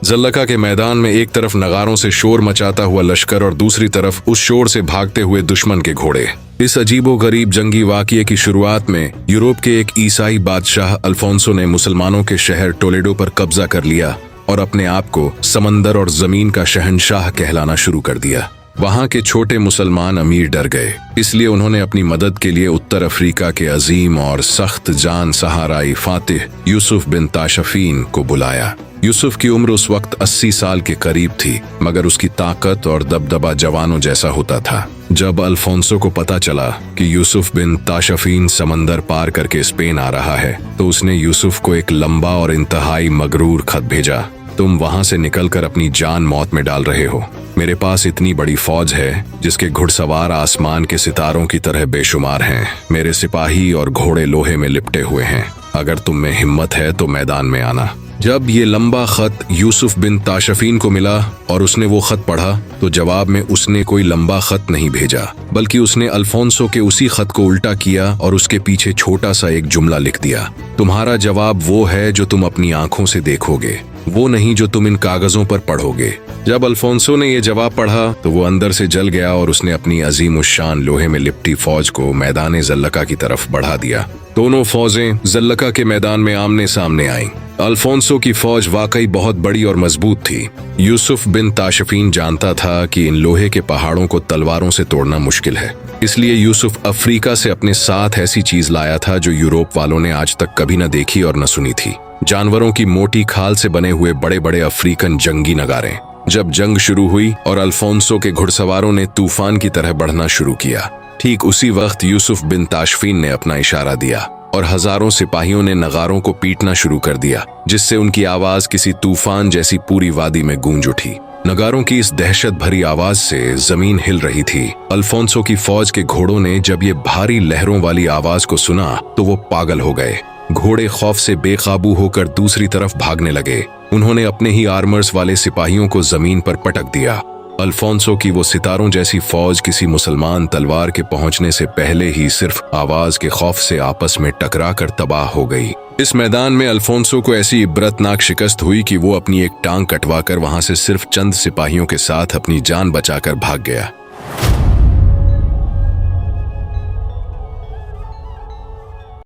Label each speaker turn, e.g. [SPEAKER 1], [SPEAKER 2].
[SPEAKER 1] जल्लका के मैदान में एक तरफ नगारों से शोर मचाता हुआ लश्कर और दूसरी तरफ उस शोर से भागते हुए दुश्मन के घोड़े। इस अजीबोगरीब जंगी वाक़ये की शुरुआत में यूरोप के एक ईसाई बादशाह अल्फोंसो ने मुसलमानों के शहर टोलेडो पर कब्जा कर लिया और अपने आप को समंदर और जमीन का शहंशाह कहलाना शुरू कर दिया। वहां के छोटे मुसलमान अमीर डर गए, इसलिए उन्होंने अपनी मदद के लिए उत्तर अफ्रीका के अजीम और सख्त जान सहाराई फातिह यूसुफ बिन ताशफीन को बुलाया। यूसुफ की उम्र उस वक्त 80 साल के करीब थी, मगर उसकी ताकत और दबदबा जवानों जैसा होता था। जब अल्फोंसो को पता चला कि यूसुफ बिन ताशफीन समंदर पार करके स्पेन आ रहा है, तो उसने यूसुफ को एक लंबा और इंतहाई मगरूर खत भेजा। तुम वहां से निकलकर अपनी जान मौत में डाल रहे हो। मेरे पास इतनी बड़ी फौज है जिसके घुड़सवार आसमान के सितारों की तरह बेशुमार हैं। मेरे सिपाही और घोड़े लोहे में लिपटे हुए हैं। अगर तुम में हिम्मत है तो मैदान में आना। जब ये लंबा खत यूसुफ बिन ताशफीन को मिला और उसने वो खत पढ़ा, तो जवाब में उसने कोई लंबा खत नहीं भेजा, बल्कि उसने अल्फोंसो के उसी खत को उल्टा किया और उसके पीछे छोटा सा एक जुमला लिख दिया। तुम्हारा जवाब वो है जो तुम अपनी आंखों से देखोगे, वो नहीं जो तुम इन कागजों पर पढ़ोगे। जब अल्फोंसो ने ये जवाब पढ़ा तो वो अंदर से जल गया और उसने अपनी अजीम उश्शान लोहे में लिपटी फौज को मैदान जल्लका की तरफ बढ़ा दिया। दोनों फौजें जल्लका के मैदान में आमने सामने आईं। अल्फोंसो की फौज वाकई बहुत बड़ी और मजबूत थी। यूसुफ बिन ताशफीन जानता था कि इन लोहे के पहाड़ों को तलवारों से तोड़ना मुश्किल है, इसलिए यूसुफ अफ्रीका से अपने साथ ऐसी चीज लाया था जो यूरोप वालों ने आज तक कभी न देखी और न सुनी थी। जानवरों की मोटी खाल से बने हुए बड़े बड़े अफ्रीकन जंगी नगारे। जब जंग शुरू हुई और अल्फोंसो के घुड़सवारों ने तूफान की तरह बढ़ना शुरू किया, ठीक उसी वक्त यूसुफ बिन ताशफीन ने अपना इशारा दिया और हजारों सिपाहियों ने नगारों को पीटना शुरू कर दिया, जिससे उनकी आवाज किसी तूफान जैसी पूरी वादी में गूंज उठी। नगारों की इस दहशत भरी आवाज से जमीन हिल रही थी। अल्फोंसो की फौज के घोड़ों ने जब ये भारी लहरों वाली आवाज को सुना तो वो पागल हो गए। घोड़े खौफ से बेकाबू होकर दूसरी तरफ भागने लगे। उन्होंने अपने ही आर्मर्स वाले सिपाहियों को जमीन पर पटक दिया। अल्फोंसो की वो सितारों जैसी फौज किसी मुसलमान तलवार के पहुंचने से पहले ही सिर्फ आवाज के खौफ से आपस में टकरा कर तबाह हो गई। इस मैदान में अल्फोंसो को ऐसी इबरतनाक शिकस्त हुई कि वो अपनी एक टांग कटवाकर वहां से सिर्फ चंद सिपाहियों के साथ अपनी जान बचाकर भाग गया।